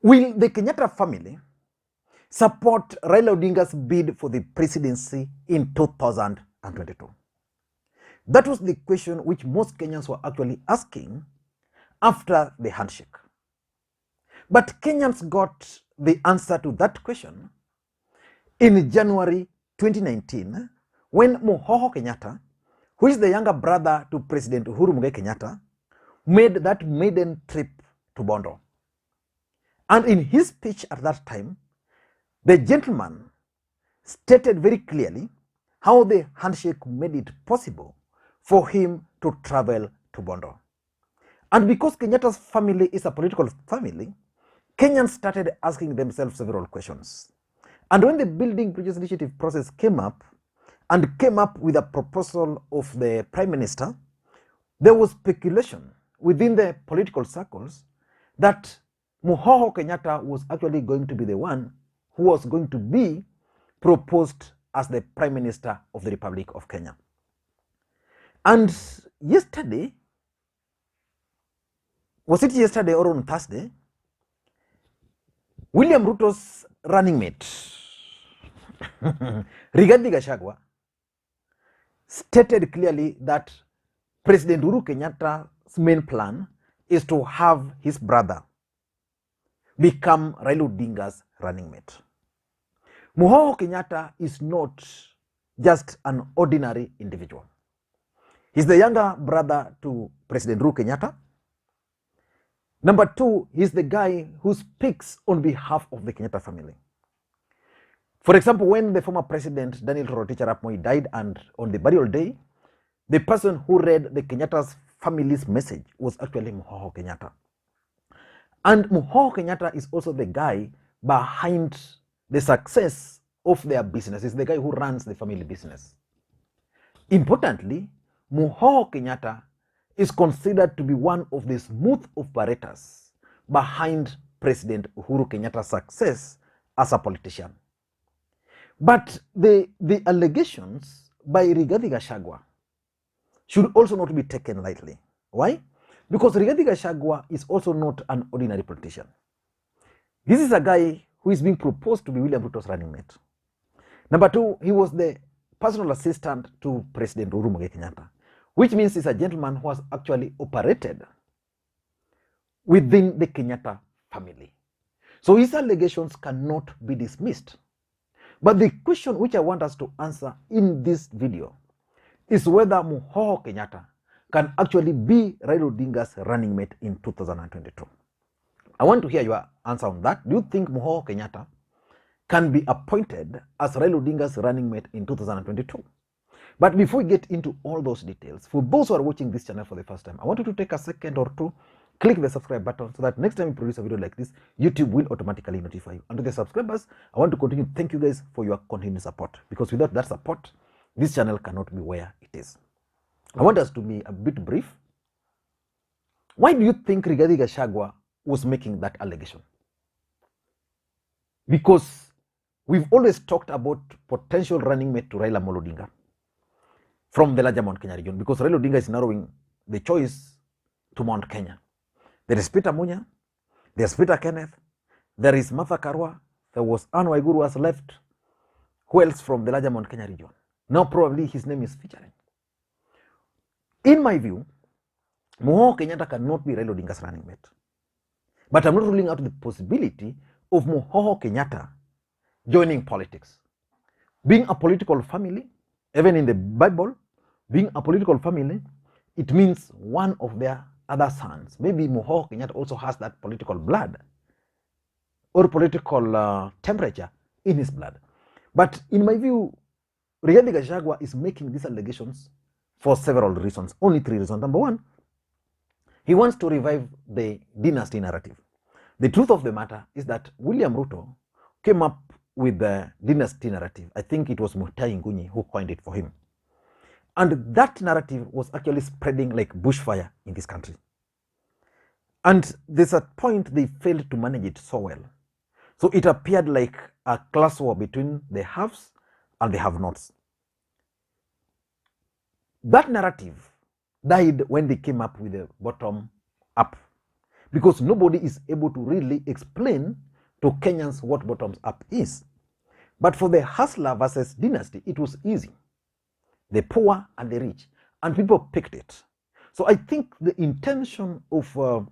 Will the Kenyatta family support Raila Odinga's bid for the presidency in 2022? That was the question which most Kenyans were actually asking after the handshake. But Kenyans got the answer to that question in January 2019 when Uhuru Kenyatta, who is the younger brother to President Uhuru Kenyatta, made that maiden trip to Bondo. And in his speech at that time, the gentleman stated very clearly how the handshake made it possible for him to travel to Bondo. And because Kenyatta's family is a political family, Kenyans started asking themselves several questions. And when the Building Bridges Initiative process came up with a proposal of the Prime Minister, there was speculation within the political circles that Uhuru Kenyatta was actually going to be the one who was going to be proposed as the Prime Minister of the Republic of Kenya. And yesterday, was it yesterday or on Thursday, William Ruto's running mate, Rigathi Gachagua, stated clearly that President Uhuru Kenyatta's main plan is to have his brother become Raila Odinga's running mate. Uhuru Kenyatta is not just an ordinary individual. He's the younger brother to President Uhuru Kenyatta. Number two, he's the guy who speaks on behalf of the Kenyatta family. For example, when the former president, Daniel Toroitich arap Moi, died, and on the burial day, the person who read the Kenyatta's family's message was actually Uhuru Kenyatta. And Uhuru Kenyatta is also the guy behind the success of their business. He's the guy who runs the family business. Importantly, Uhuru Kenyatta is considered to be one of the smooth operators behind President Uhuru Kenyatta's success as a politician. But the allegations by Rigathi Gachagua should also not be taken lightly. Why? Because Rigathi Gachagua is also not an ordinary politician. This is a guy who is being proposed to be William Ruto's running mate. Number two, he was the personal assistant to President Uhuru Kenyatta, which means he's a gentleman who has actually operated within the Kenyatta family. So his allegations cannot be dismissed. But the question which I want us to answer in this video is whether Uhuru Kenyatta can actually be Raila Odinga's running mate in 2022. I want to hear your answer on that. Do you think Uhuru Kenyatta can be appointed as Raila Odinga's running mate in 2022? But before we get into all those details, for those who are watching this channel for the first time, I want you to take a second or two, click the subscribe button so that next time we produce a video like this, YouTube will automatically notify you. And to the subscribers, I want to continue to thank you guys for your continued support, because without that support, this channel cannot be where it is. I want us to be a bit brief. Why do you think Rigathi Gachagua was making that allegation? Because we've always talked about potential running mate to Raila Odinga from the larger Mount Kenya region, because Raila Odinga is narrowing the choice to Mount Kenya. There is Peter Munya, there's Peter Kenneth, there is Martha Karua, there was Anne Waiguru who has left. Who else from the larger Mount Kenya region? Now probably his name is featuring. In my view, Uhuru Kenyatta cannot be Raila Odinga's running mate. But I'm not ruling out the possibility of Uhuru Kenyatta joining politics. Being a political family, even in the Bible, being a political family, it means one of their other sons, maybe Uhuru Kenyatta also has that political blood or political temperature in his blood. But in my view, Rigathi Gachagua is making these allegations for several reasons, only three reasons. Number one, he wants to revive the dynasty narrative. The truth of the matter is that William Ruto came up with the dynasty narrative. I think it was Mutahi Ngunyi who coined it for him. And that narrative was actually spreading like bushfire in this country. And there's a point they failed to manage it so well. So it appeared like a class war between the haves and the have-nots. That narrative died when they came up with the bottom-up. because nobody is able to really explain to Kenyans what bottoms up is. But for the hustler versus dynasty, it was easy. The poor and the rich, and people picked it. So I think the intention of Rigathi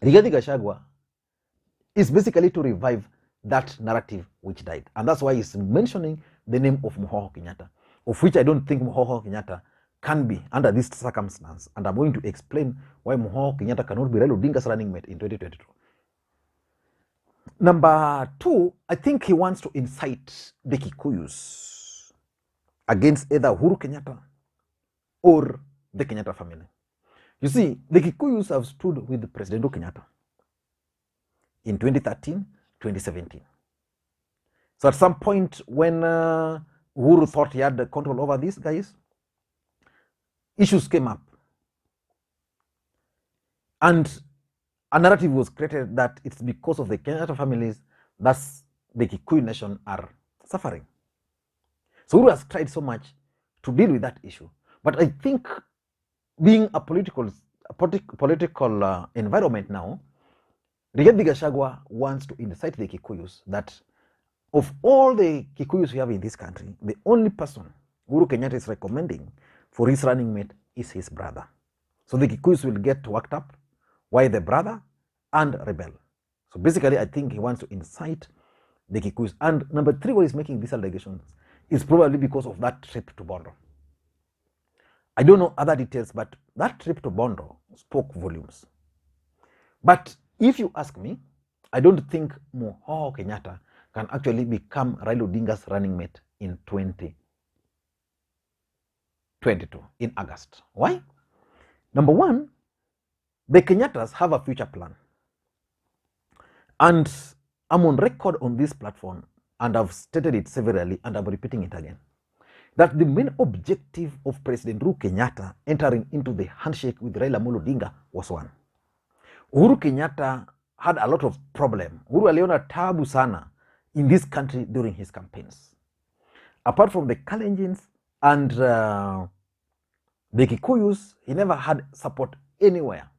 Gachagua is basically to revive that narrative which died. And that's why he's mentioning the name of Uhuru Kenyatta, of which I don't think Uhuru Kenyatta can be under this circumstance. And I'm going to explain why Uhuru Kenyatta cannot be Raila Odinga's running mate in 2022. Number two, I think he wants to incite the Kikuyus against either Uhuru Kenyatta or the Kenyatta family. You see, the Kikuyus have stood with President Uhuru Kenyatta in 2013, 2017. So at some point when Uhuru thought he had the control over these guys, issues came up. And a narrative was created that it's because of the Kenyatta families that the Kikuyu nation are suffering. So Uhuru has tried so much to deal with that issue. But I think being a political environment now, Rigathi Gachagua wants to incite the Kikuyus that of all the Kikuyus we have in this country, the only person Uhuru Kenyatta is recommending for his running mate is his brother. So the Kikuyus will get worked up, why the brother and rebel. So basically, I think he wants to incite the Kikuyus. And number three, why he's making these allegations is probably because of that trip to Bondo. I don't know other details, but that trip to Bondo spoke volumes. But if you ask me, I don't think Uhuru Kenyatta can actually become Raila Odinga's running mate in 2022, in August. Why? Number one, the Kenyattas have a future plan. And I'm on record on this platform, and I've stated it severally, and I'm repeating it again, that the main objective of President Uhuru Kenyatta entering into the handshake with Raila Odinga was one. Uhuru Kenyatta had a lot of problem. Uhuru aliona tabu sana in this country during his campaigns. Apart from the Kalenjins and the Kikuyus, he never had support anywhere.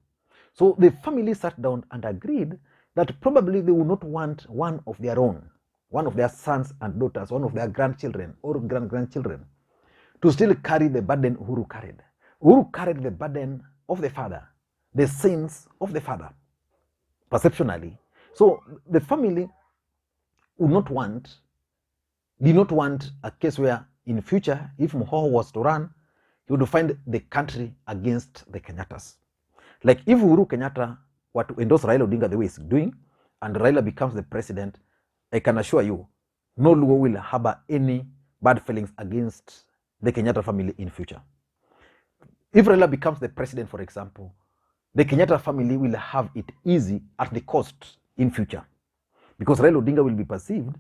So the family sat down and agreed that probably they would not want one of their own, one of their sons and daughters, one of their grandchildren or grandchildren, to still carry the burden Uhuru carried. Uhuru carried the burden of the father, the sins of the father, perceptually. So the family did not want a case where in future, if Uhuru was to run, he would find the country against the Kenyattas. Like if Uhuru Kenyatta were to endorse Raila Odinga the way he's doing, and Raila becomes the president, I can assure you, no Luo will harbor any bad feelings against the Kenyatta family in future. If Raila becomes the president, for example, the Kenyatta family will have it easy at the cost in future, because Raila Odinga will be perceived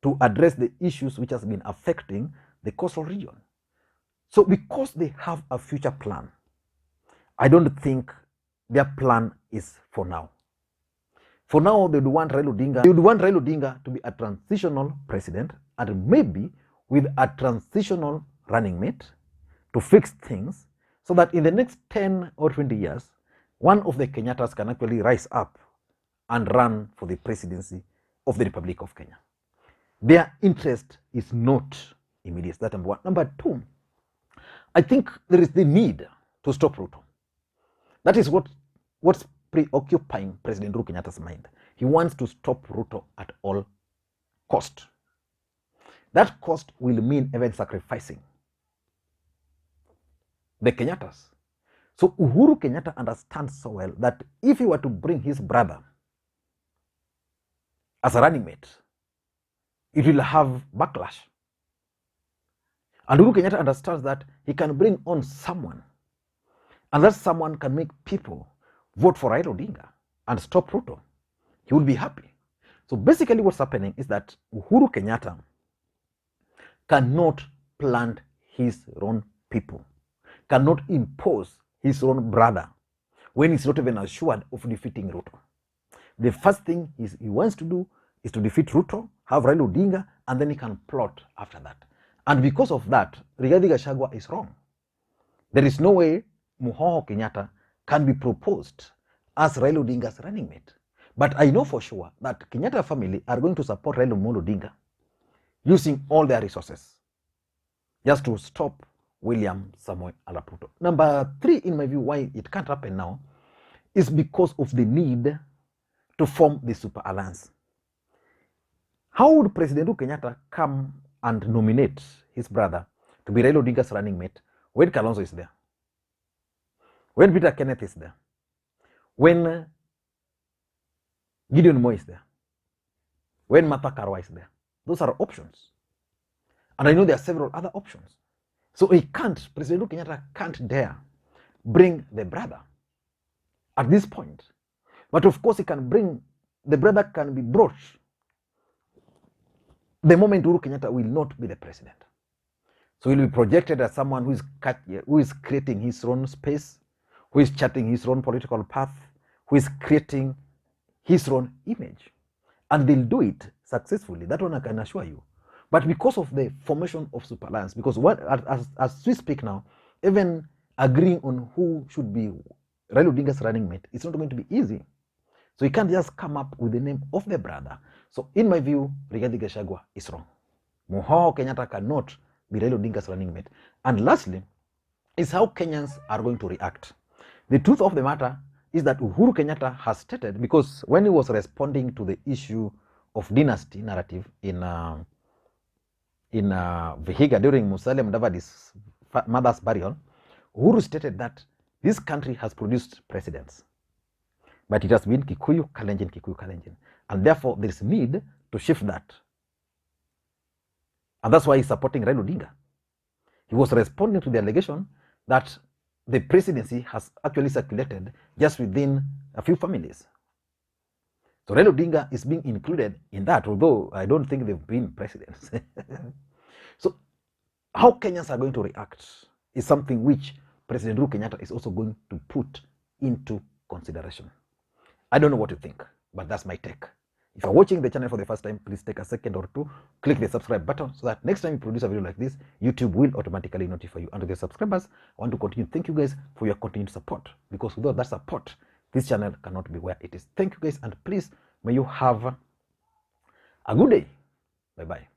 to address the issues which has been affecting the coastal region. So because they have a future plan, I don't think their plan is for now. For now, they would want Raila Odinga to be a transitional president, and maybe with a transitional running mate to fix things, so that in the next 10 or 20 years, one of the Kenyattas can actually rise up and run for the presidency of the Republic of Kenya. Their interest is not immediate. That's number one. Number two, I think there is the need to stop Ruto. That is what's preoccupying President Uhuru Kenyatta's mind. He wants to stop Ruto at all cost. That cost will mean even sacrificing the Kenyattas. So Uhuru Kenyatta understands so well that if he were to bring his brother as a running mate, it will have backlash. And Uhuru Kenyatta understands that he can bring on someone, and that someone can make people vote for Raila Odinga and stop Ruto. He will be happy. So basically what's happening is that Uhuru Kenyatta cannot plant his own people, cannot impose his own brother when he's not even assured of defeating Ruto. The first thing he wants to do is to defeat Ruto, have Raila Odinga, and then he can plot after that. And because of that, Rigathi Gachagua is wrong. There is no way Uhuru Kenyatta can be proposed as Raila Odinga's running mate. But I know for sure that Kenyatta family are going to support Raila Odinga using all their resources just to stop William Samoei Arap Ruto. Number 3, in my view, why it can't happen now is because of the need to form the super alliance. How would President Uhuru Kenyatta come and nominate his brother to be Raila Odinga's running mate when Kalonzo is there, when Peter Kenneth is there, when Gideon Moi is there, when Martha Karua is there? Those are options. And I know there are several other options. So he can't, President Uhuru Kenyatta can't dare bring the brother at this point. But of course, he can bring, the brother can be brought the moment Uhuru Kenyatta will not be the president. So he'll be projected as someone who is creating his own space, who is charting his own political path, who is creating his own image. And they'll do it successfully. That one I can assure you. But because of the formation of super alliance, because as we speak now, even agreeing on who should be Raila Odinga's running mate, it's not going to be easy. So you can't just come up with the name of the brother. So in my view, Rigathi Gachagua is wrong. Uhuru Kenyatta cannot be Raila Odinga's running mate. And lastly, is how Kenyans are going to react. The truth of the matter is that Uhuru Kenyatta has stated, because when he was responding to the issue of dynasty narrative in Vihiga during Musalia Mudavadi's mother's burial, Uhuru stated that this country has produced presidents, but it has been Kikuyu, Kalenjin, Kikuyu, Kalenjin. And therefore, there is need to shift that. And that's why he's supporting Raila Odinga. He was responding to the allegation that the presidency has actually circulated just within a few families. So Raila Odinga is being included in that, although I don't think they've been presidents. So how Kenyans are going to react is something which President Uhuru Kenyatta is also going to put into consideration. I don't know what you think, but that's my take. If you're watching the channel for the first time, please take a second or two, click the subscribe button so that next time you produce a video like this, YouTube will automatically notify you. And to the subscribers, I want to continue. Thank you guys for your continued support, because without that support, this channel cannot be where it is. Thank you guys, and please, may you have a good day. Bye-bye.